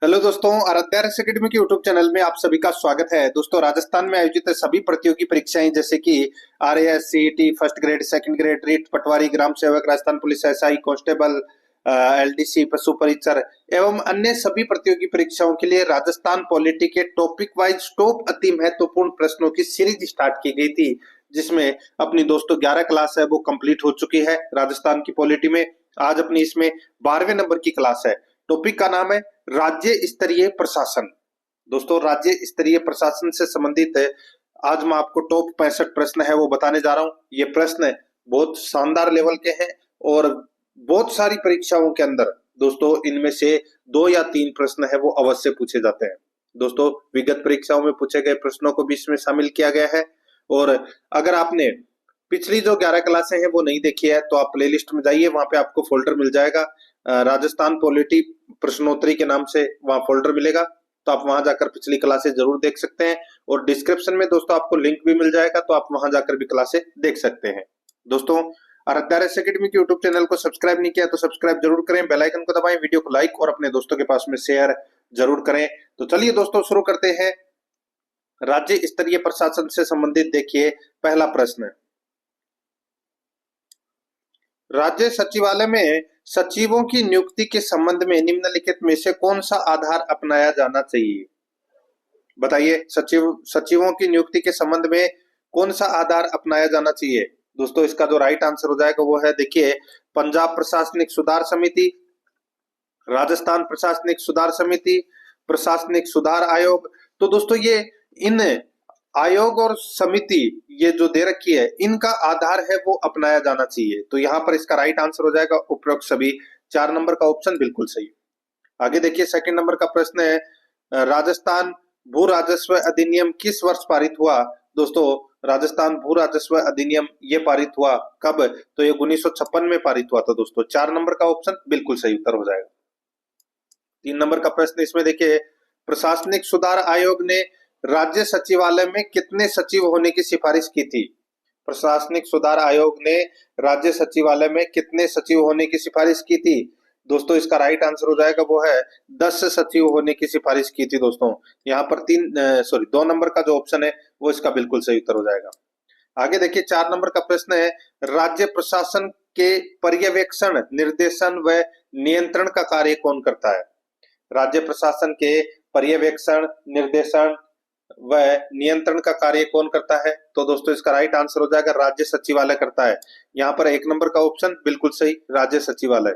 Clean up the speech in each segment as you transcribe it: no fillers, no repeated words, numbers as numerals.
Hello दोस्तों, Aaradhya academy के YouTube channel में आप सभी का स्वागत है। दोस्तों, राजस्थान में आयोजित सभी प्रतियोगी परीक्षाएं जैसे कि RAS, CET, first grade, second grade, REET, patwari, ग्राम सेवक, Rajasthan police, SI, constable, LDC, पशु परिचर एवं अन्य सभी प्रतियोगी परीक्षाओं के लिए राजस्थान पॉलिटी के टॉपिक वाइज टॉप अति महत्वपूर्ण प्रश्नों की सीरीज स्टार्ट की गई थी, जिसमें अपनी दोस्तों 11 क्लास है वो कंप्लीट हो चुकी है राजस्थान की पॉलिटी में। आज अपनी इसमें 12वें नंबर की क्लास है। टॉपिक का नाम है राज्य स्तरीय प्रशासन। दोस्तों, राज्य स्तरीय प्रशासन से संबंधित आज मैं आपको टॉप 65 प्रश्न है वो बताने जा रहा हूं। ये प्रश्न बहुत शानदार लेवल के हैं और बहुत सारी परीक्षाओं के अंदर दोस्तों इनमें से 2 या 3 प्रश्न है वो अवश्य पूछे जाते हैं। दोस्तों, विगत परीक्षाओं में पूछे गए प्रश्नों को भी इसमें शामिल किया गया है। और अगर आपने पिछली जो 11 क्लासें हैं वो नहीं देखी है तो आप प्लेलिस्ट में जाइए, वहां पे आपको फोल्डर मिल जाएगा, राजस्थान पॉलिटी प्रश्नोत्तरी के नाम से वहां फोल्डर मिलेगा। तो आप वहां जाकर पिछली क्लासें जरूर देख सकते हैं और डिस्क्रिप्शन में दोस्तों आपको लिंक भी मिल जाएगा, तो आप वहां जाकर भी क्लासें देख सकते हैं। दोस्तों, आराध्या एकेडमी के यूट्यूब चैनल को सब्सक्राइब नहीं किया तो सब्सक्राइब जरूर करें, बेल आइकन को दबाएं, वीडियो को लाइक और अपने दोस्तों के पास में शेयर जरूर करें। तो चलिए दोस्तों शुरू करते हैं। राज्य स्तरीय प्रशासन से संबंधित देखिए पहला प्रश्न। राज्य सचिवालय में सचिवों की नियुक्ति के संबंध में निम्नलिखित में से कौन सा आधार अपनाया जाना चाहिए? बताइए, सचिवों की नियुक्ति के संबंध में कौन सा आधार अपनाया जाना चाहिए? दोस्तों, इसका जो राइट आंसर हो जाएगा वो है, देखिए, पंजाब प्रशासनिक सुधार समिति, राजस्थान प्रशासनिक सुधार समिति, प्रशासनिक सुधार आयोग। तो दोस्तों ये इन आयोग और समिति ये जो दे रखी है इनका आधार है वो अपनाया जाना चाहिए। तो यहाँ पर इसका राइट आंसर हो जाएगा उपरोक्त सभी। 4 नंबर का ऑप्शन बिल्कुल सही। आगे देखिए, सेकंड नंबर का प्रश्न है, राजस्थान भू राजस्व अधिनियम किस वर्ष पारित हुआ? दोस्तों, राजस्थान भू राजस्व अधिनियम ये पारित हुआ कब? तो ये 1956 में पारित हुआ था दोस्तों। 4 नंबर का ऑप्शन बिल्कुल सही उत्तर हो जाएगा। 3 नंबर का प्रश्न इसमें देखिए, प्रशासनिक सुधार आयोग ने राज्य सचिवालय में कितने सचिव होने की सिफारिश की थी? प्रशासनिक सुधार आयोग ने राज्य सचिवालय में कितने सचिव होने की सिफारिश की थी? दोस्तों, इसका राइट आंसर हो जाएगा वो है 10 सचिव होने की सिफारिश की थी दोस्तों। यहाँ पर 2 नंबर का जो ऑप्शन है वो इसका बिल्कुल सही उत्तर हो जाएगा। आगे देखिए, 4 नंबर का प्रश्न है, राज्य प्रशासन के पर्यवेक्षण, निर्देशन व नियंत्रण का कार्य कौन करता है? राज्य प्रशासन के पर्यवेक्षण, निर्देशन व नियंत्रण का कार्य कौन करता है? तो दोस्तों इसका राइट आंसर हो जाएगा राज्य सचिवालय करता है। यहाँ पर 1 नंबर का ऑप्शन बिल्कुल सही, राज्य सचिवालय।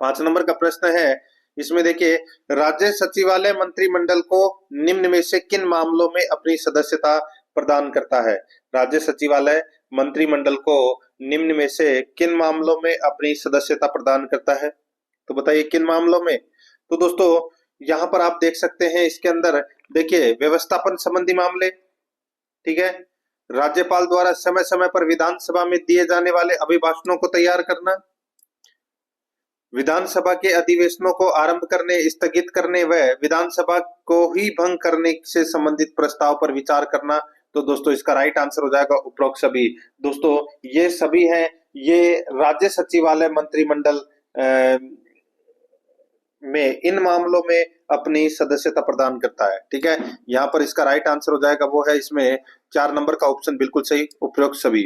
5 नंबर का प्रश्न है, इसमें देखिए, राज्य सचिवालय मंत्रिमंडल को निम्न में से किन मामलों में अपनी सदस्यता प्रदान करता है? राज्य सचिवालय मंत्रिमंडल को निम्न में से किन मामलों में अपनी सदस्यता प्रदान करता है? तो बताइए किन मामलों में? तो दोस्तों यहाँ पर आप देख सकते हैं, इसके अंदर देखिए, व्यवस्थापन संबंधी मामले, ठीक है, राज्यपाल द्वारा समय समय पर विधानसभा में दिए जाने वाले अभिभाषणों को तैयार करना, विधानसभा के अधिवेशनों को आरंभ करने, स्थगित करने व विधानसभा को ही भंग करने से संबंधित प्रस्ताव पर विचार करना। तो दोस्तों इसका राइट आंसर हो जाएगा उपरोक्त सभी। दोस्तों ये सभी हैं, ये राज्य सचिवालय मंत्रिमंडल में इन मामलों में अपनी सदस्यता प्रदान करता है, ठीक है। यहाँ पर इसका राइट आंसर हो जाएगा वो है इसमें 4 नंबर का ऑप्शन बिल्कुल सही, उपरोक्त सभी।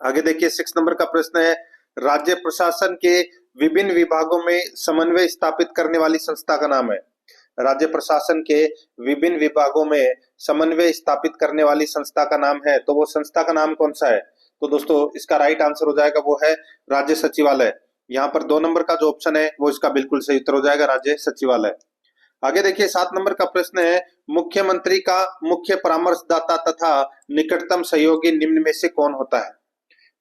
आगे देखिए, 6 नंबर का प्रश्न है, राज्य प्रशासन के विभिन्न विभागों में समन्वय स्थापित करने वाली संस्था का नाम है। राज्य प्रशासन के विभिन्न विभागों में समन्वय स्थापित करने वाली संस्था का नाम है, तो वो संस्था का नाम कौन सा है? तो दोस्तों इसका राइट आंसर हो जाएगा वो है राज्य सचिवालय। यहाँ पर 2 नंबर का जो ऑप्शन है वो इसका बिल्कुल सही उत्तर हो जाएगा, राज्य सचिवालय। आगे देखिए, 7 नंबर का प्रश्न है, मुख्यमंत्री का मुख्य परामर्शदाता तथा निकटतम सहयोगी निम्न में से कौन होता है?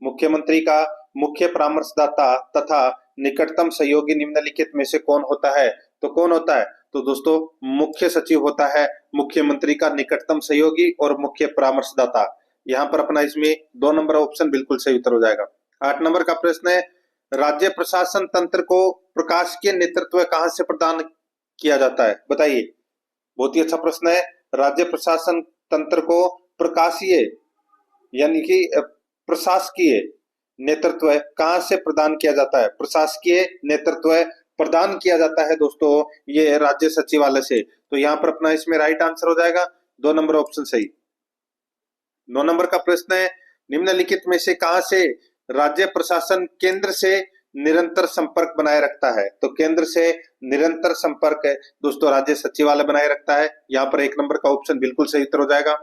मुख्यमंत्री का मुख्य परामर्शदाता तथा निकटतम सहयोगी निम्नलिखित में से कौन होता है? तो कौन होता है? तो दोस्तों मुख्य सचिव होता है मुख्यमंत्री का निकटतम सहयोगी और मुख्य परामर्शदाता। यहाँ पर अपना इसमें 2 नंबर ऑप्शन बिल्कुल सही उत्तर हो जाएगा। 8 नंबर का प्रश्न है, राज्य प्रशासन तंत्र को प्रकाशिकीय नेतृत्व कहां से प्रदान किया जाता है? बताइए, बहुत ही अच्छा प्रश्न है। राज्य प्रशासन तंत्र को प्रकाशीय यानी कि प्रशासकीय नेतृत्व कहां से प्रदान किया जाता है? प्रशासकीय नेतृत्व प्रदान किया जाता है दोस्तों ये राज्य सचिवालय से। तो यहाँ पर अपना इसमें राइट आंसर हो जाएगा 2 नंबर ऑप्शन सही। 9 नंबर का प्रश्न है, निम्नलिखित में से कहां से राज्य प्रशासन केंद्र से निरंतर संपर्क बनाए रखता है? तो केंद्र से निरंतर संपर्क दोस्तों राज्य सचिवालय बनाए रखता है। यहाँ पर 1 नंबर का ऑप्शन बिल्कुल सही उत्तर हो जाएगा।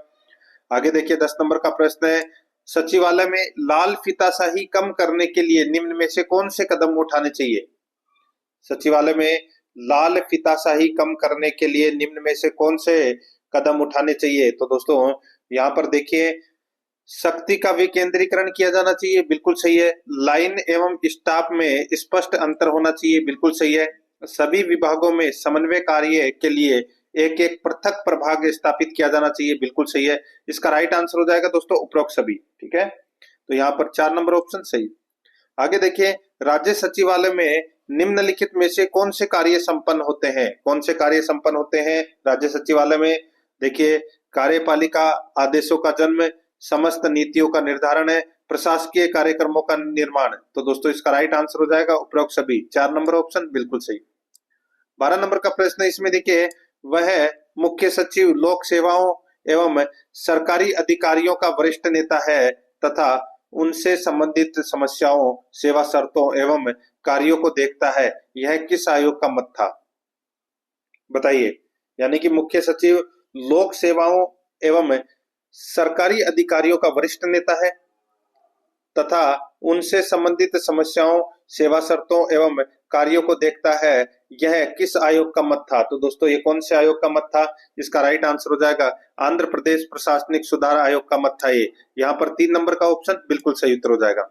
आगे देखिए 10 नंबर का प्रश्न है, सचिवालय में लाल फीताशाही कम करने के लिए निम्न में से कौन से कदम उठाने चाहिए? सचिवालय में लाल फीताशाही कम करने के लिए निम्न में से कौन से कदम उठाने चाहिए? तो दोस्तों यहाँ पर देखिए, शक्ति का विकेंद्रीकरण किया जाना चाहिए, बिल्कुल सही है। लाइन एवं स्टाफ में स्पष्ट अंतर होना चाहिए, बिल्कुल सही है। सभी विभागों में समन्वय कार्य के लिए एक एक पृथक प्रभाग स्थापित किया जाना चाहिए, बिल्कुल सही है। इसका राइट आंसर हो जाएगा दोस्तों उपरोक्त सभी, ठीक है। तो यहाँ पर 4 नंबर ऑप्शन सही। आगे देखिए, राज्य सचिवालय में निम्नलिखित में से कौन से कार्य संपन्न होते हैं? कौन से कार्य संपन्न होते हैं राज्य सचिवालय में? देखिए, कार्यपालिका आदेशों का जन्म, समस्त नीतियों का निर्धारण है, प्रशासकीय कार्यक्रमों का निर्माण। तो दोस्तों इसका राइट आंसर हो जाएगा उपरोक्त सभी, 4 नंबर ऑप्शन बिल्कुल सही। 12 नंबर का प्रश्न इसमें देखिए, वह मुख्य सचिव लोक सेवाओं एवं सरकारी अधिकारियों का वरिष्ठ नेता है तथा उनसे संबंधित समस्याओं, सेवा शर्तों एवं कार्यों को देखता है। यह किस आयोग का मत था? बताइए। यानी कि मुख्य सचिव लोक सेवाओं एवं सरकारी अधिकारियों का वरिष्ठ नेता है तथा उनसे संबंधित समस्याओं, सेवा शर्तों एवं कार्यों को देखता है। यह किस आयोग का मत था? तो दोस्तों ये कौन से आयोग का मत था? इसका राइट आंसर हो जाएगा आंध्र प्रदेश प्रशासनिक सुधार आयोग का मत था ये। यहाँ पर 3 नंबर का ऑप्शन बिल्कुल सही उत्तर हो जाएगा।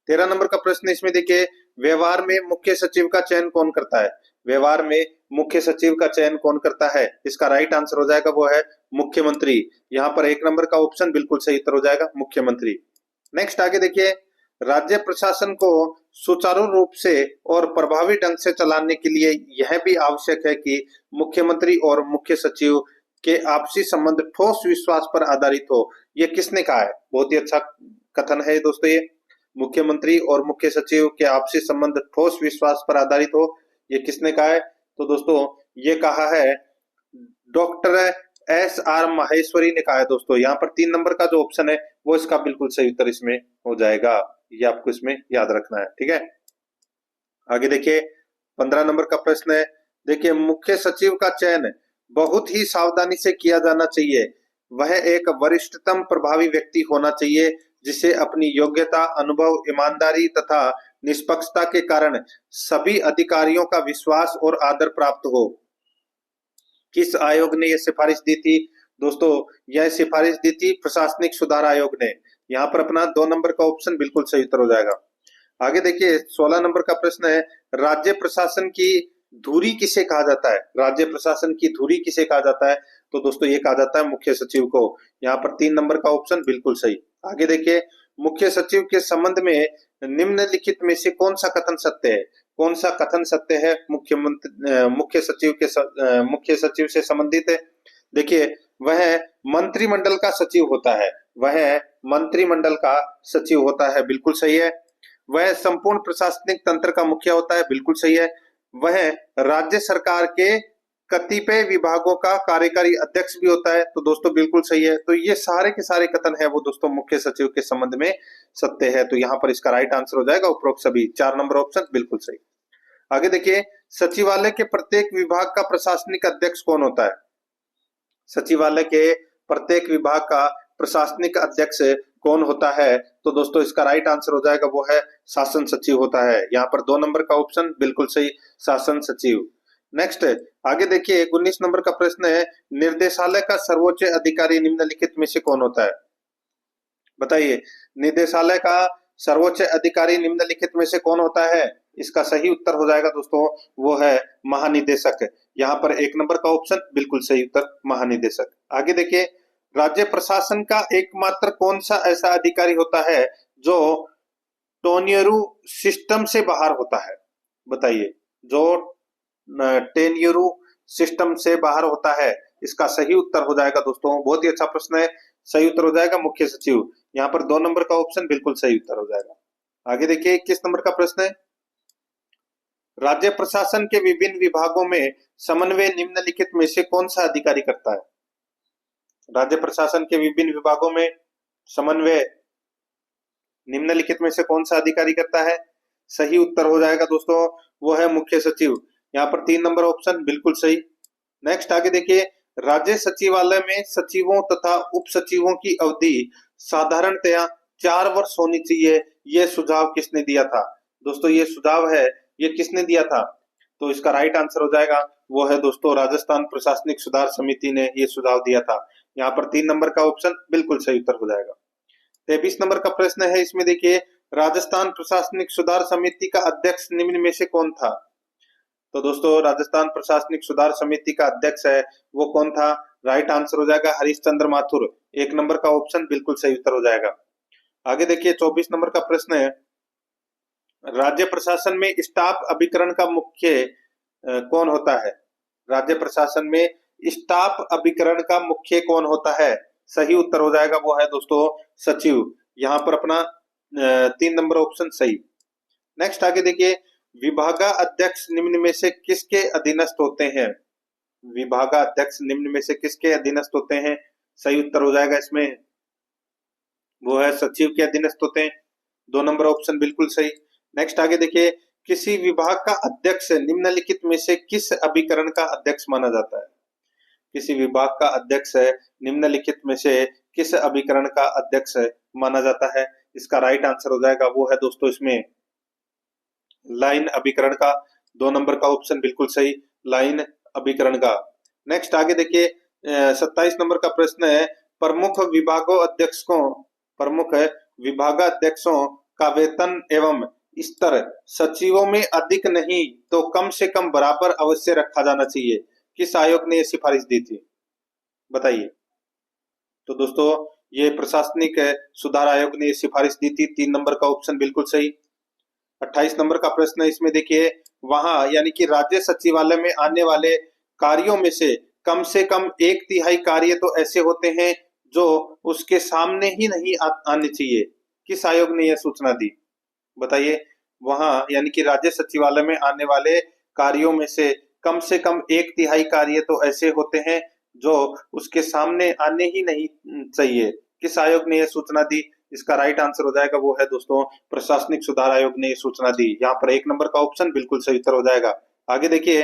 13 नंबर का प्रश्न इसमें देखिए, व्यवहार में मुख्य सचिव का चयन कौन करता है? व्यवहार में मुख्य सचिव का चयन कौन करता है? इसका राइट आंसर हो जाएगा वो है मुख्यमंत्री। यहाँ पर 1 नंबर का ऑप्शन बिल्कुल सही उत्तर हो जाएगा मुख्यमंत्री। नेक्स्ट आगे देखिए, राज्य प्रशासन को सुचारू रूप से और प्रभावी ढंग से चलाने के लिए यह भी आवश्यक है कि मुख्यमंत्री और मुख्य सचिव के आपसी संबंध ठोस विश्वास पर आधारित हो। ये किसने कहा है? बहुत ही अच्छा कथन है दोस्तों ये। मुख्यमंत्री और मुख्य सचिव के आपसी संबंध ठोस विश्वास पर आधारित हो, ये किसने कहा है? तो दोस्तों ये कहा है डॉक्टर SR माहेश्वरी ने कहा है दोस्तों। यहाँ पर 3 नंबर का जो ऑप्शन है वो इसका बिल्कुल सही उत्तर इसमें हो जाएगा। ये आपको इसमें याद रखना है, ठीक है। आगे देखिए 15 नंबर का प्रश्न है, देखिए मुख्य सचिव का चयन बहुत ही सावधानी से किया जाना चाहिए। वह एक वरिष्ठतम प्रभावी व्यक्ति होना चाहिए जिसे अपनी योग्यता, अनुभव, ईमानदारी तथा निष्पक्षता के कारण सभी अधिकारियों का विश्वास और आदर प्राप्त हो। किस आयोग ने यह सिफारिश दी थी? दोस्तों यह सिफारिश दी थी प्रशासनिक सुधार आयोग ने। यहाँ पर अपना 2 नंबर का ऑप्शन बिल्कुल सही उत्तर हो जाएगा। आगे देखिए 16 नंबर का प्रश्न है, राज्य प्रशासन की धुरी किसे कहा जाता है? राज्य प्रशासन की धुरी किसे कहा जाता है? तो दोस्तों ये कहा जाता है मुख्य सचिव को। यहाँ पर 3 नंबर का ऑप्शन बिल्कुल सही। आगे देखिए, मुख्य सचिव के संबंध में निम्नलिखित में से कौन सा कथन सत्य है? कौन सा कथन सत्य है मुख्य सचिव से संबंधित है? देखिए वह मंत्रिमंडल का सचिव होता है। वह मंत्रिमंडल का सचिव होता है, बिल्कुल सही है। वह संपूर्ण प्रशासनिक तंत्र का मुखिया होता है, बिल्कुल सही है। वह राज्य सरकार के कतिपय विभागों का कार्यकारी अध्यक्ष भी होता है, तो दोस्तों बिल्कुल सही है। तो ये सारे के सारे कथन है वो दोस्तों मुख्य सचिव के संबंध में सत्य है। तो यहाँ पर इसका राइट आंसर हो जाएगा उपरोक्त सभी, 4 नंबर ऑप्शन बिल्कुल सही। आगे देखिए, सचिवालय के प्रत्येक विभाग का प्रशासनिक अध्यक्ष कौन होता है? सचिवालय के प्रत्येक विभाग का प्रशासनिक अध्यक्ष कौन होता है? तो दोस्तों इसका राइट आंसर हो जाएगा वो है शासन सचिव होता है। यहाँ पर 2 नंबर का ऑप्शन बिल्कुल सही, शासन सचिव। नेक्स्ट आगे देखिए 19 नंबर का प्रश्न है, निर्देशालय का सर्वोच्च अधिकारी निम्नलिखित में से कौन होता है? बताइए, निर्देशालय का सर्वोच्च अधिकारी निम्नलिखित में से कौन होता है? इसका सही उत्तर हो जाएगा दोस्तों वो है महानिदेशक। यहाँ पर 1 नंबर का ऑप्शन बिल्कुल सही उत्तर, महानिदेशक। आगे देखिए, राज्य प्रशासन का एकमात्र कौन सा ऐसा अधिकारी होता है जो टोन्यरू सिस्टम से बाहर होता है? बताइए, जो टेन्यूरू सिस्टम से बाहर होता है, इसका सही उत्तर हो जाएगा दोस्तों, बहुत ही अच्छा प्रश्न है, सही उत्तर हो जाएगा मुख्य सचिव। यहाँ पर 2 नंबर का ऑप्शन बिल्कुल सही उत्तर हो जाएगा। आगे देखिए 21 नंबर का प्रश्न है, राज्य प्रशासन के विभिन्न विभागों में समन्वय निम्नलिखित में से कौन सा अधिकारी करता है? राज्य प्रशासन के विभिन्न विभागों में समन्वय निम्नलिखित में से कौन सा अधिकारी करता है? सही उत्तर हो जाएगा दोस्तों, वो है मुख्य सचिव। यहाँ पर 3 नंबर ऑप्शन बिल्कुल सही। नेक्स्ट आगे देखिए, राज्य सचिवालय में सचिवों तथा उप सचिवों की अवधि साधारणतया 4 वर्ष होनी चाहिए, ये सुझाव किसने दिया था? दोस्तों ये सुझाव है, ये किसने दिया था? तो इसका राइट आंसर हो जाएगा, वो है दोस्तों राजस्थान प्रशासनिक सुधार समिति ने ये सुझाव दिया था। यहाँ पर 3 नंबर का ऑप्शन बिल्कुल सही उत्तर हो जाएगा। 23 नंबर का प्रश्न है, इसमें देखिए, राजस्थान प्रशासनिक सुधार समिति का अध्यक्ष निम्न में से कौन था? तो दोस्तों राजस्थान प्रशासनिक सुधार समिति का अध्यक्ष है, वो कौन था? राइट आंसर हो जाएगा हरीश चंद्र माथुर। 1 नंबर का ऑप्शन बिल्कुल सही उत्तर हो जाएगा। आगे देखिए 24 नंबर का प्रश्न है, राज्य प्रशासन में स्टाफ अभिकरण का मुख्य कौन होता है? राज्य प्रशासन में स्टाफ अभिकरण का मुख्य कौन होता है? सही उत्तर हो जाएगा, वो है दोस्तों सचिव। यहाँ पर अपना 3 नंबर ऑप्शन सही। नेक्स्ट आगे देखिए, विभागाध्यक्ष निम्न में से किसके अधीनस्थ होते हैं? विभागाध्यक्ष निम्न में से किसके अधीनस्थ होते हैं? सही उत्तर हो जाएगा इसमें, वो है सचिव के अधीनस्थ होते हैं। 2 नंबर ऑप्शन बिल्कुल सही। नेक्स्ट आगे देखिए, किसी विभाग का अध्यक्ष निम्नलिखित में से किस अभिकरण का अध्यक्ष माना जाता है? किसी विभाग का अध्यक्ष निम्नलिखित में से किस अभिकरण का अध्यक्ष माना जाता है? इसका राइट आंसर हो जाएगा, वो है दोस्तों इसमें लाइन अभिकरण का। 2 नंबर का ऑप्शन बिल्कुल सही, लाइन अभिकरण का। नेक्स्ट आगे देखिए 27 नंबर का प्रश्न है, प्रमुख विभागाध्यक्षों का वेतन एवं स्तर सचिवों में अधिक नहीं तो कम से कम बराबर अवश्य रखा जाना चाहिए, किस आयोग ने यह सिफारिश दी थी? बताइए। तो दोस्तों ये प्रशासनिक सुधार आयोग ने सिफारिश दी थी। 3 नंबर का ऑप्शन बिल्कुल सही। 28 नंबर का प्रश्न है, इसमें देखिए, वहां यानी कि राज्य सचिवालय में आने वाले कार्यों में से कम 1/3 कार्य तो ऐसे होते हैं जो उसके सामने ही नहीं आने चाहिए, किस आयोग ने यह सूचना दी? बताइए। वहां यानी कि राज्य सचिवालय में आने वाले कार्यों में से कम 1/3 कार्य तो ऐसे होते हैं जो उसके सामने आने ही नहीं चाहिए, किस आयोग ने यह सूचना दी? इसका राइट आंसर हो जाएगा, वो है दोस्तों प्रशासनिक सुधार आयोग ने सूचना दी। यहाँ पर 1 नंबर का ऑप्शन बिल्कुल सही उत्तर हो जाएगा। आगे देखिए,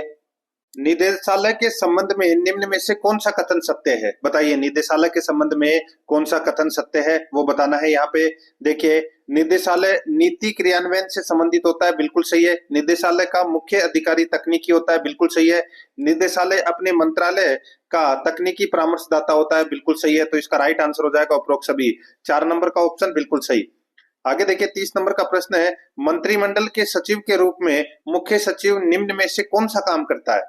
निदेशालय के संबंध में निम्न में से कौन सा कथन सत्य है? बताइए, निदेशालय के संबंध में कौन सा कथन सत्य है, वो बताना है। यहाँ पे देखिए, निदेशालय नीति क्रियान्वयन से संबंधित होता है, बिल्कुल सही है। निदेशालय का मुख्य अधिकारी तकनीकी होता है, बिल्कुल सही है। निदेशालय अपने मंत्रालय का तकनीकी परामर्शदाता होता है, बिल्कुल सही है। तो इसका राइट आंसर हो जाएगा उपरोक्त सभी। 4 नंबर का ऑप्शन बिल्कुल सही। आगे देखिए 30 नंबर का प्रश्न है, मंत्रिमंडल के सचिव के रूप में मुख्य सचिव निम्न में से कौन सा काम करता है?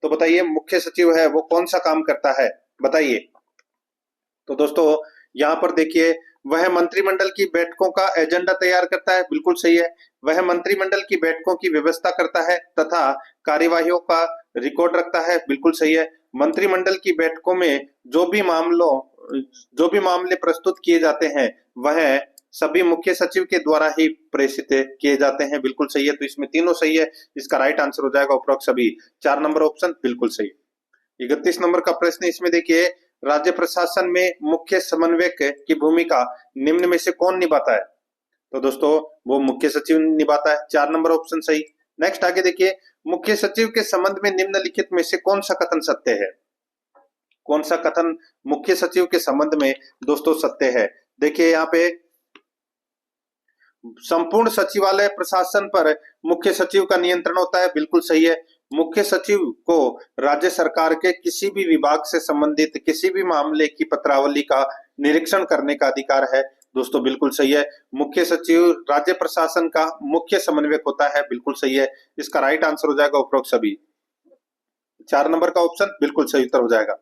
तो बताइए, मुख्य सचिव है वो कौन सा काम करता है? बताइए। तो दोस्तों यहाँ पर देखिए, वह मंत्रिमंडल की बैठकों का एजेंडा तैयार करता है, बिल्कुल सही है। वह मंत्रिमंडल की बैठकों की व्यवस्था करता है तथा कार्यवाहियों का रिकॉर्ड रखता है, बिल्कुल सही है। मंत्रिमंडल की बैठकों में जो भी मामले प्रस्तुत किए जाते हैं वह सभी मुख्य सचिव के द्वारा ही प्रेषित किए जाते हैं, बिल्कुल सही है। तो इसमें तीनों सही है, इसका राइट आंसर हो जाएगा उपरोक्त सभी। 4 नंबर ऑप्शन बिल्कुल सही। 31 नंबर का प्रश्न, इसमें देखिए, राज्य प्रशासन में मुख्य समन्वयक की भूमिका निम्न में से कौन निभाता है? तो दोस्तों वो मुख्य सचिव निभाता है, 4 नंबर ऑप्शन सही। नेक्स्ट आगे देखिए, मुख्य सचिव के संबंध में निम्नलिखित में से कौन सा कथन सत्य है? कौन सा कथन मुख्य सचिव के संबंध में दोस्तों सत्य है? देखिए यहाँ पे, संपूर्ण सचिवालय प्रशासन पर मुख्य सचिव का नियंत्रण होता है, बिल्कुल सही है। मुख्य सचिव को राज्य सरकार के किसी भी विभाग से संबंधित किसी भी मामले की पत्रावली का निरीक्षण करने का अधिकार है, दोस्तों बिल्कुल सही है। मुख्य सचिव राज्य प्रशासन का मुख्य समन्वयक होता है, बिल्कुल सही है। इसका राइट आंसर हो जाएगा उपरोक्त सभी। 4 नंबर का ऑप्शन बिल्कुल सही उत्तर हो जाएगा।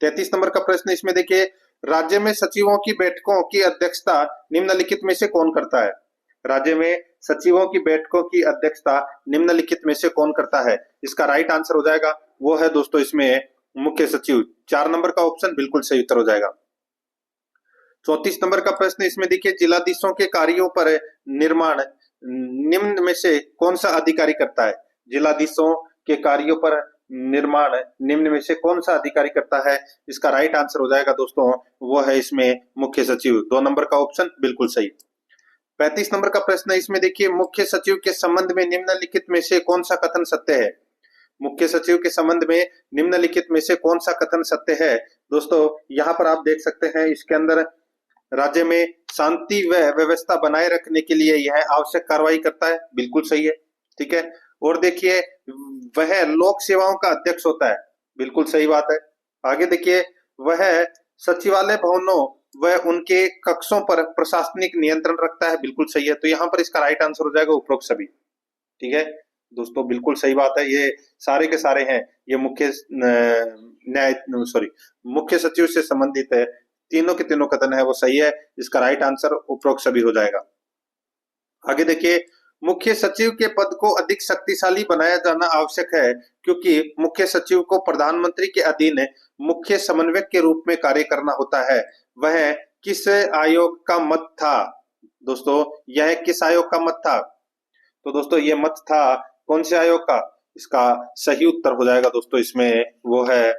33 नंबर का प्रश्न, इसमें देखिए, राज्य में सचिवों की बैठकों की अध्यक्षता निम्नलिखित में से कौन करता है? राज्य में सचिवों की बैठकों की अध्यक्षता निम्नलिखित में से कौन करता है? इसका राइट आंसर हो जाएगा, वो है दोस्तों इसमें मुख्य सचिव। 4 नंबर का ऑप्शन बिल्कुल सही उत्तर हो जाएगा। 34 नंबर का प्रश्न, इसमें देखिए, जिलाधीशों के कार्यों पर निर्माण निम्न में से कौन सा अधिकारी करता है? जिलाधीशों के कार्यों पर निर्माण निम्न में से कौन सा अधिकारी करता है? इसका राइट आंसर हो जाएगा दोस्तों, वो है इसमें मुख्य सचिव। 2 नंबर का ऑप्शन बिल्कुल सही। 35 नंबर का प्रश्न है, इसमें देखिए मुख्य सचिव के संबंध में निम्नलिखित में से कौन सा कथन सत्य है? मुख्य सचिव के संबंध में निम्नलिखित में से कौन सा कथन सत्य है? दोस्तों यहाँ पर आप देख सकते हैं, इसके अंदर राज्य में शांति व व्यवस्था बनाए रखने के लिए यह आवश्यक कार्रवाई करता है, बिल्कुल सही है, ठीक है। और देखिए वह लोक सेवाओं का अध्यक्ष होता है, बिल्कुल सही बात है। आगे देखिए वह सचिवालय भवनों व उनके कक्षों पर प्रशासनिक नियंत्रण रखता है, बिल्कुल सही है। तो यहाँ पर इसका राइट आंसर हो जाएगा उपरोक्त सभी, ठीक है दोस्तों, बिल्कुल सही बात है। ये सारे के सारे हैं, ये मुख्य सचिव से संबंधित है, तीनों के तीनों कथन है वो सही है। इसका राइट आंसर उपरोक्त सभी हो जाएगा। आगे देखिए मुख्य सचिव के पद को अधिक शक्तिशाली बनाया जाना आवश्यक है, क्योंकि मुख्य सचिव को प्रधानमंत्री के अधीन मुख्य समन्वयक के रूप में कार्य करना होता है। वह किस आयोग का मत था? दोस्तों यह किस आयोग का मत था? तो दोस्तों ये मत था कौन से आयोग का? इसका सही उत्तर हो जाएगा दोस्तों इसमें वो है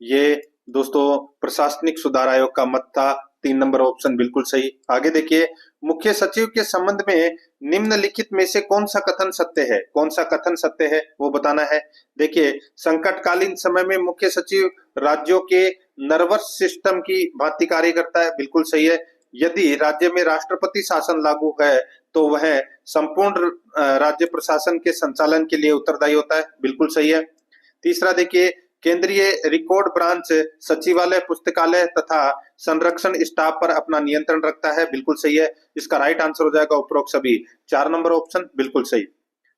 ये दोस्तों प्रशासनिक सुधार आयोग का मत था। 3 नंबर ऑप्शन बिल्कुल सही। आगे देखिए मुख्य सचिव के संबंध में निम्नलिखित में से कौन सा कथन सत्य है? कौन सा कथन सत्य है वो बताना है। देखिए संकटकालीन समय में मुख्य सचिव राज्यों के नर्वस सिस्टम की भांति कार्य करता है, बिल्कुल सही है। यदि राज्य में राष्ट्रपति शासन लागू है तो वह संपूर्ण राज्य प्रशासन के संचालन के लिए उत्तरदायी होता है, बिल्कुल सही है। तीसरा देखिए केंद्रीय रिकॉर्ड ब्रांच सचिवालय, पुस्तकालय तथा संरक्षण स्टाफ पर अपना नियंत्रण रखता है, बिल्कुल सही है। इसका राइट आंसर हो जाएगा उपरोक्त सभी। 4 नंबर ऑप्शन बिल्कुल सही।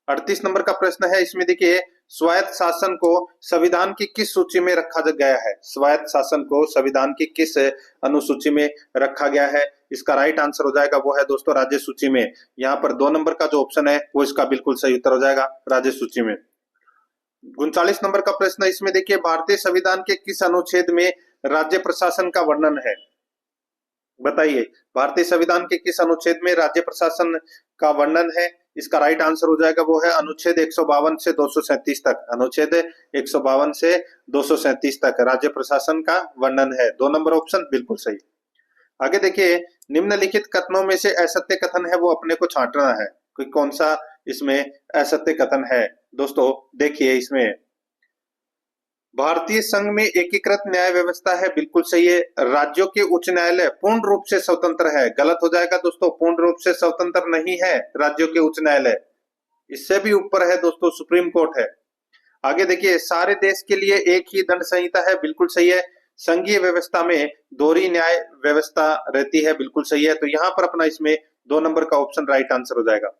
38 नंबर का प्रश्न है, इसमें देखिए स्वायत्त शासन को संविधान की किस सूची में रखा गया है? स्वायत्त शासन को संविधान की किस अनुसूची में रखा गया है? इसका राइट आंसर हो जाएगा वो है दोस्तों राज्य सूची में। यहाँ पर 2 नंबर का जो ऑप्शन है वो इसका बिल्कुल सही उत्तर हो जाएगा, राज्य सूची में। 39 नंबर का प्रश्न है, इसमें देखिए भारतीय संविधान के किस अनुच्छेद में राज्य प्रशासन का वर्णन है? बताइए भारतीय संविधान के किस अनुच्छेद में राज्य प्रशासन का वर्णन है? इसका राइट आंसर हो जाएगा वो है अनुच्छेद 152 से 237 तक। अनुच्छेद 152 से 237 तक राज्य प्रशासन का वर्णन है। 2 नंबर ऑप्शन बिल्कुल सही। आगे देखिए निम्नलिखित कथनों में से असत्य कथन है वो अपने को छांटना है, कोई कौन सा इसमें असत्य कथन है? दोस्तों देखिए इसमें भारतीय संघ में एकीकृत न्याय व्यवस्था है, बिल्कुल सही है। राज्यों के उच्च न्यायालय पूर्ण रूप से स्वतंत्र है, गलत हो जाएगा दोस्तों, पूर्ण रूप से स्वतंत्र नहीं है राज्यों के उच्च न्यायालय, इससे भी ऊपर है दोस्तों सुप्रीम कोर्ट है। आगे देखिए सारे देश के लिए एक ही दंड संहिता है, बिल्कुल सही है। संघीय व्यवस्था में दोहरी न्याय व्यवस्था रहती है, बिल्कुल सही है। तो यहाँ पर अपना इसमें 2 नंबर का ऑप्शन राइट आंसर हो जाएगा।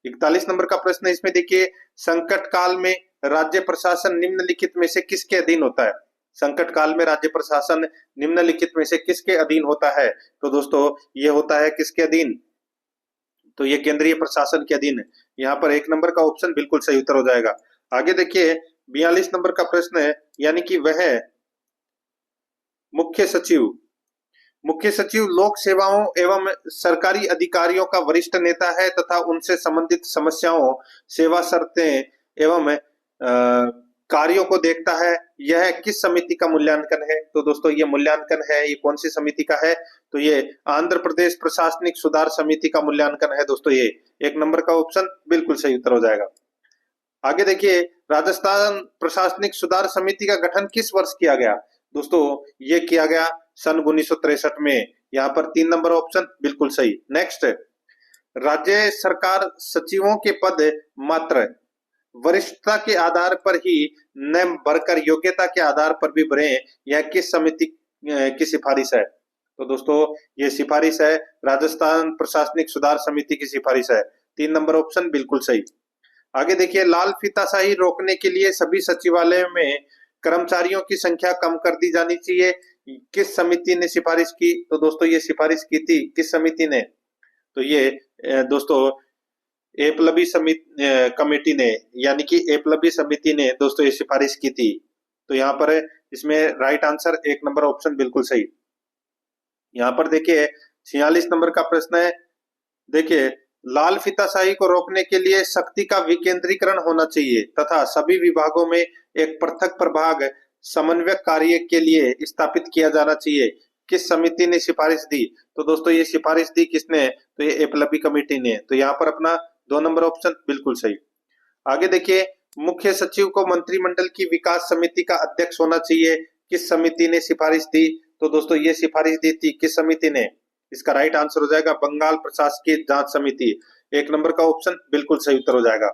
41 नंबर का प्रश्न है, इसमें देखिए संकट काल में राज्य प्रशासन निम्नलिखित में से किसके अधीन होता है? संकट काल में राज्य प्रशासन निम्नलिखित में से किसके अधीन होता है? तो दोस्तों ये होता है किसके अधीन? तो ये केंद्रीय प्रशासन के अधीन है। यहाँ पर 1 नंबर का ऑप्शन बिल्कुल सही उत्तर हो जाएगा। आगे देखिए 42 नंबर का प्रश्न है, यानी कि वह मुख्य सचिव लोक सेवाओं एवं सरकारी अधिकारियों का वरिष्ठ नेता है तथा उनसे संबंधित समस्याओं, सेवा शर्तें एवं कार्यों को देखता है। यह किस समिति का मूल्यांकन है? तो दोस्तों ये मूल्यांकन है, ये कौन सी समिति का है? तो ये आंध्र प्रदेश प्रशासनिक सुधार समिति का मूल्यांकन है दोस्तों। ये 1 नंबर का ऑप्शन बिल्कुल सही उत्तर हो जाएगा। आगे देखिए राजस्थान प्रशासनिक सुधार समिति का गठन किस वर्ष किया गया? दोस्तों ये किया गया सन 1963 में। यहाँ पर 3 नंबर ऑप्शन बिल्कुल सही। नेक्स्ट, राज्य सरकार सचिवों के पद मात्र वरिष्ठता के आधार पर ही न भरकर योग्यता के आधार पर भी भरे, यह किस समिति की सिफारिश है? तो दोस्तों ये सिफारिश है राजस्थान प्रशासनिक सुधार समिति की सिफारिश है। 3 नंबर ऑप्शन बिल्कुल सही। आगे देखिए लाल फीताशाही रोकने के लिए सभी सचिवालयों में कर्मचारियों की संख्या कम कर दी जानी चाहिए, किस समिति ने सिफारिश की? तो दोस्तों ये सिफारिश की थी किस समिति ने? तो ये दोस्तों एपलबी कमेटी ने, यानी कि एपलबी समिति ने दोस्तों ये सिफारिश की थी। तो यहाँ पर इसमें राइट आंसर 1 नंबर ऑप्शन बिल्कुल सही। यहाँ पर देखिए 46 नंबर का प्रश्न है, देखिए लाल फीताशाही को रोकने के लिए शक्ति का विकेंद्रीकरण होना चाहिए तथा सभी विभागों में एक पृथक प्रभाग समन्वय कार्य के लिए स्थापित किया जाना चाहिए। किस समिति ने सिफारिश दी? तो दोस्तों ये सिफारिश दी किसने? तो ये एपलबी कमेटी ने। तो यहाँ पर अपना 2 नंबर ऑप्शन बिल्कुल सही। आगे देखिए, मुख्य सचिव को मंत्रिमंडल की विकास समिति का अध्यक्ष होना चाहिए। किस समिति ने सिफारिश दी? तो दोस्तों ये सिफारिश दी थी किस समिति ने? इसका राइट आंसर हो जाएगा बंगाल प्रशासकीय जांच समिति। 1 नंबर का ऑप्शन बिल्कुल सही उत्तर हो जाएगा।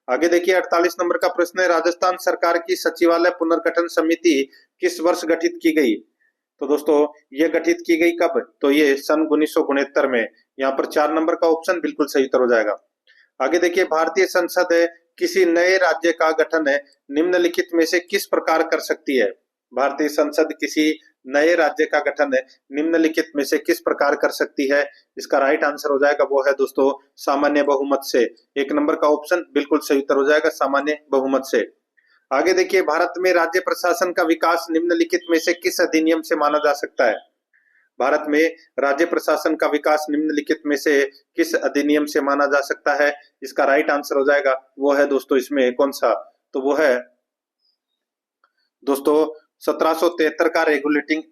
आगे देखिए 48 नंबर का प्रश्न है, राजस्थान सरकार की सचिवालय पुनर्गठन समिति किस वर्ष गठित की गई? तो दोस्तों ये गठित की गई कब? तो ये सन 1969 में। यहाँ पर 4 नंबर का ऑप्शन बिल्कुल सही उत्तर हो जाएगा। आगे देखिए, भारतीय संसद किसी नए राज्य का गठन निम्नलिखित में से किस प्रकार कर सकती है? भारतीय संसद किसी नए राज्य का गठन निम्नलिखित में से किस प्रकार कर सकती है? इसका राइट आंसर हो जाएगा वो है दोस्तों सामान्य बहुमत से। 1 नंबर का ऑप्शन बिल्कुल सही उत्तर हो जाएगा सामान्य बहुमत से। आगे देखिए, भारत में राज्य प्रशासन का विकास निम्नलिखित में से किस अधिनियम से माना जा सकता है? भारत में राज्य प्रशासन का विकास निम्नलिखित में से किस अधिनियम से माना जा सकता है? इसका राइट आंसर हो जाएगा वो है दोस्तों इसमें कौन सा? तो वो है दोस्तों 1773 का रेगुलेटिंग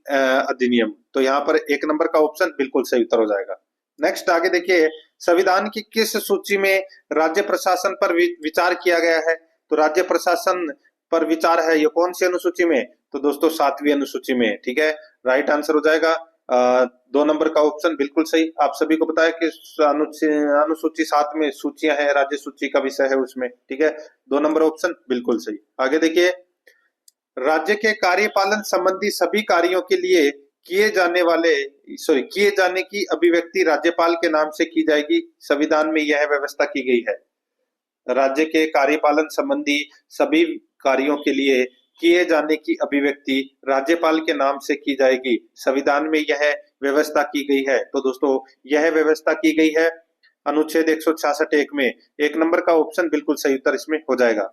अधिनियम। तो यहाँ पर 1 नंबर का ऑप्शन बिल्कुल सही उत्तर हो जाएगा। नेक्स्ट आगे देखिए, संविधान की किस सूची में राज्य प्रशासन पर विचार किया गया है? तो राज्य प्रशासन पर विचार है ये कौन सी अनुसूची में? तो दोस्तों 7वीं अनुसूची में। ठीक है, राइट आंसर हो जाएगा 2 नंबर का ऑप्शन बिल्कुल सही। आप सभी को पता है कि अनुसूची 7 में सूचियां हैं, राज्य सूची का विषय है उसमें। ठीक है, 2 नंबर ऑप्शन बिल्कुल सही। आगे देखिए, राज्य के कार्यपालन संबंधी सभी कार्यों के लिए किए जाने की अभिव्यक्ति राज्यपाल के नाम से की जाएगी। संविधान में यह व्यवस्था की गई है। राज्य के कार्यपालन संबंधी सभी कार्यों के लिए किए जाने की अभिव्यक्ति राज्यपाल के नाम से की जाएगी। संविधान में यह व्यवस्था की गई है। तो दोस्तों यह व्यवस्था की गई है अनुच्छेद 166(1) में। 1 नंबर का ऑप्शन बिल्कुल सही उत्तर इसमें हो जाएगा।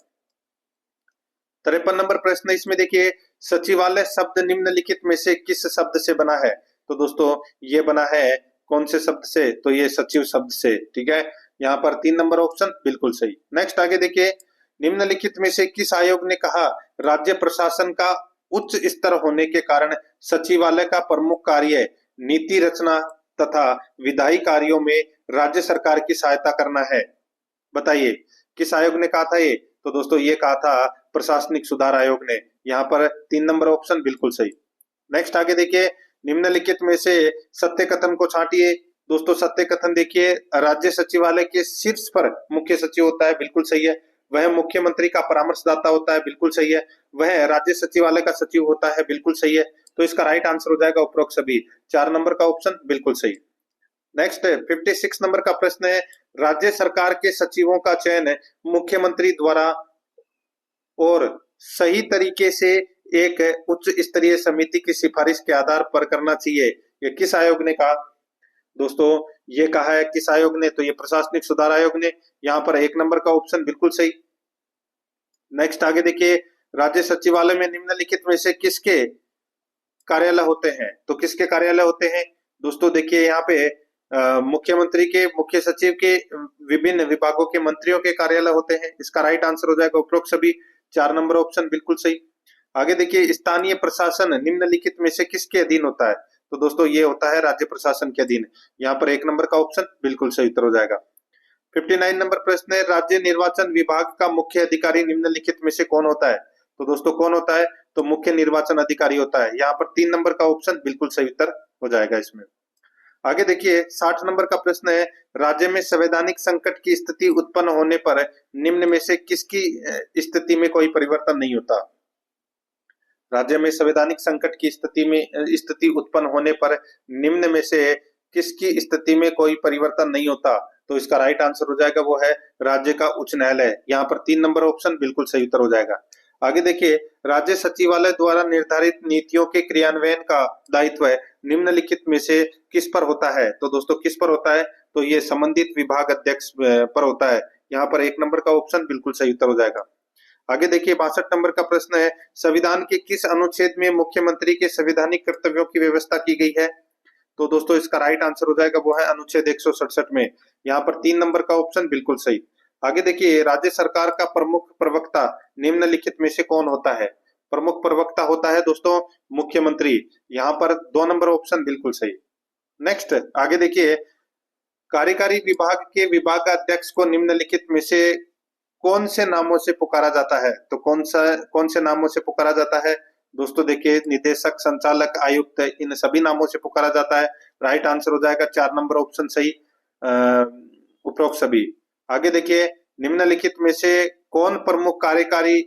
53 नंबर प्रश्न इसमें देखिए, सचिवालय शब्द निम्नलिखित में से किस शब्द से बना है? तो दोस्तों ये बना है कौन से शब्द से? तो ये सचिव शब्द से। ठीक है, यहाँ पर 3 नंबर ऑप्शन बिल्कुल सही। नेक्स्ट आगे देखिए, निम्नलिखित में से किस आयोग ने कहा राज्य प्रशासन का उच्च स्तर होने के कारण सचिवालय का प्रमुख कार्य नीति रचना तथा विधायी कार्यों में राज्य सरकार की सहायता करना है? बताइए किस आयोग ने कहा था ये? तो दोस्तों ये कहा था प्रशासनिक सुधार आयोग ने। यहाँ पर 3 नंबर ऑप्शन बिल्कुल सही। नेक्स्ट आगे देखिए, निम्नलिखित में से सत्य कथन को छांटिए। दोस्तों सत्य कथन देखिए, राज्य सचिवालय के शीर्ष पर मुख्य सचिव होता है, बिल्कुल सही है। वह मुख्यमंत्री का परामर्शदाता होता है, बिल्कुल सही है। वह राज्य सचिवालय का सचिव होता है, बिल्कुल सही है। तो इसका राइट आंसर हो जाएगा उपरोक्त सभी। 4 नंबर का ऑप्शन बिल्कुल सही। नेक्स्ट 56 नंबर का प्रश्न है, राज्य सरकार के सचिवों का चयन मुख्यमंत्री द्वारा और सही तरीके से एक उच्च स्तरीय समिति की सिफारिश के आधार पर करना चाहिए। ये किस आयोग ने कहा? दोस्तों ये कहा है किस आयोग ने? तो ये प्रशासनिक सुधार आयोग ने। यहाँ पर 1 नंबर का ऑप्शन बिल्कुल सही। नेक्स्ट आगे देखिए, राज्य सचिवालय में निम्नलिखित में से किसके कार्यालय होते हैं? तो किसके कार्यालय होते हैं? दोस्तों देखिए यहाँ पे मुख्यमंत्री के, मुख्य सचिव के, विभिन्न विभागों के मंत्रियों के कार्यालय होते हैं। इसका राइट आंसर हो जाएगा उपरोक्त सभी। 4 नंबर ऑप्शन बिल्कुल सही। आगे देखिए, स्थानीय प्रशासन निम्नलिखित में से किसके अधीन होता है? तो दोस्तों ये होता है राज्य प्रशासन के अधीन। यहाँ पर 1 नंबर का ऑप्शन बिल्कुल सही उत्तर हो जाएगा। 59 नंबर प्रश्न है, राज्य निर्वाचन विभाग का मुख्य अधिकारी निम्नलिखित में से कौन होता है? तो दोस्तों कौन होता है? तो मुख्य निर्वाचन अधिकारी होता है। यहाँ पर 3 नंबर का ऑप्शन बिल्कुल सही उत्तर हो जाएगा इसमें। आगे देखिए 60 नंबर का प्रश्न है, राज्य में संवैधानिक संकट की स्थिति उत्पन्न होने पर निम्न में से किसकी स्थिति में कोई परिवर्तन नहीं होता? राज्य में संवैधानिक संकट की स्थिति उत्पन्न होने पर निम्न में से किसकी स्थिति में कोई परिवर्तन नहीं होता? तो इसका राइट आंसर हो जाएगा वो है राज्य का उच्च न्यायालय। यहाँ पर 3 नंबर ऑप्शन बिल्कुल सही उत्तर हो जाएगा। आगे देखिए, राज्य सचिवालय द्वारा निर्धारित नीतियों के क्रियान्वयन का दायित्व निम्नलिखित में से किस पर होता है? तो दोस्तों किस पर होता है? तो ये संबंधित विभाग अध्यक्ष पर होता है। यहाँ पर 1 नंबर का ऑप्शन बिल्कुल सही उत्तर हो जाएगा। आगे देखिए 62 नंबर का प्रश्न है, संविधान के किस अनुच्छेद में मुख्यमंत्री के संवैधानिक कर्तव्यों की व्यवस्था की गई है? तो दोस्तों इसका राइट आंसर हो जाएगा वो है अनुच्छेद 167 में। यहाँ पर 3 नंबर का ऑप्शन बिल्कुल सही। आगे देखिए, राज्य सरकार का प्रमुख प्रवक्ता निम्नलिखित में से कौन होता है? प्रमुख प्रवक्ता होता है दोस्तों मुख्यमंत्री। यहाँ पर 2 नंबर ऑप्शन बिल्कुल सही। नेक्स्ट आगे देखिए, कार्यकारी विभाग के विभागाध्यक्ष को निम्नलिखित में से कौन से नामों से पुकारा जाता है? तो कौन से नामों से पुकारा जाता है? दोस्तों देखिए, निदेशक, संचालक, आयुक्त, इन सभी नामों से पुकारा जाता है। राइट आंसर हो जाएगा 4 नंबर ऑप्शन सही, उपरोक्त सभी। आगे देखिए, निम्नलिखित में से कौन प्रमुख कार्यकारी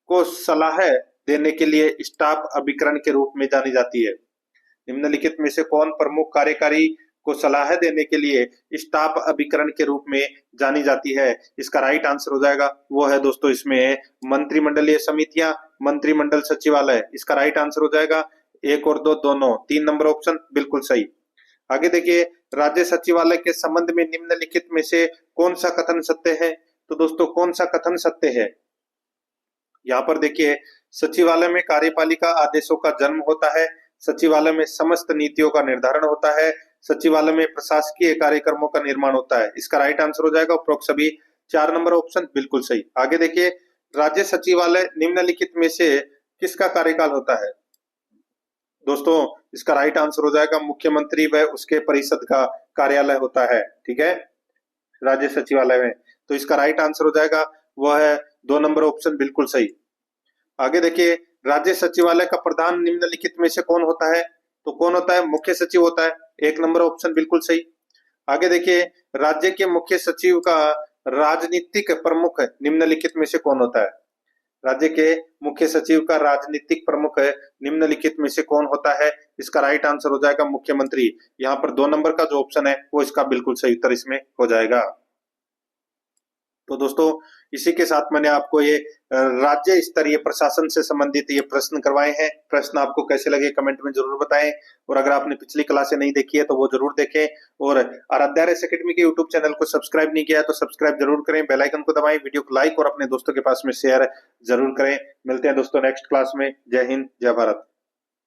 को सलाह देने के लिए स्टाफ अभिकरण के रूप में जानी जाती है? निम्नलिखित में से कौन प्रमुख कार्यकारी को सलाह देने के लिए स्टाफ अभिकरण के रूप में जानी जाती है? इसका राइट आंसर हो जाएगा वो है दोस्तों इसमें मंत्रिमंडलीय समितियां, मंत्रिमंडल सचिवालय। इसका राइट आंसर हो जाएगा 1 और 2 दोनों, 3 नंबर ऑप्शन बिल्कुल सही। आगे देखिए, राज्य सचिवालय के संबंध में निम्नलिखित में से कौन सा कथन सत्य है? तो दोस्तों कौन सा कथन सत्य है? यहाँ पर देखिए, सचिवालय में कार्यपालिका आदेशों का जन्म होता है, सचिवालय में समस्त नीतियों का निर्धारण होता है, सचिवालय में प्रशासकीय कार्यक्रमों का निर्माण होता है। इसका राइट आंसर हो जाएगा उपरोक्त सभी, 4 नंबर ऑप्शन बिल्कुल सही। आगे देखिए, राज्य सचिवालय निम्नलिखित में से किसका कार्यकाल होता है? दोस्तों इसका राइट आंसर हो जाएगा मुख्यमंत्री व उसके परिषद का कार्यालय होता है। ठीक है, राज्य सचिवालय में। तो इसका राइट आंसर हो जाएगा वह है 2 नंबर ऑप्शन बिल्कुल सही। आगे देखिए, राज्य सचिवालय का प्रधान निम्नलिखित में से कौन होता है? तो कौन होता है? मुख्य सचिव होता है, 1 नंबर ऑप्शन बिल्कुल सही। आगे देखिए, राज्य के मुख्य सचिव का राजनीतिक प्रमुख निम्नलिखित में से कौन होता है? राज्य के मुख्य सचिव का राजनीतिक प्रमुख निम्नलिखित में से कौन होता है? इसका राइट आंसर हो जाएगा मुख्यमंत्री। यहाँ पर 2 नंबर का जो ऑप्शन है वो इसका बिल्कुल सही उत्तर इसमें हो जाएगा। तो दोस्तों इसी के साथ मैंने आपको ये राज्य स्तरीय प्रशासन से संबंधित ये प्रश्न करवाए हैं। प्रश्न आपको कैसे लगे कमेंट में जरूर बताएं, और अगर आपने पिछली क्लासें नहीं देखी है तो वो जरूर देखें, और आराध्या रेस एकेडमी के यूट्यूब चैनल को सब्सक्राइब नहीं किया है तो सब्सक्राइब जरूर करें, बेल आइकन को दबाएं, वीडियो को लाइक और अपने दोस्तों के पास में शेयर जरूर करें। मिलते हैं दोस्तों नेक्स्ट क्लास में। जय हिंद, जय भारत।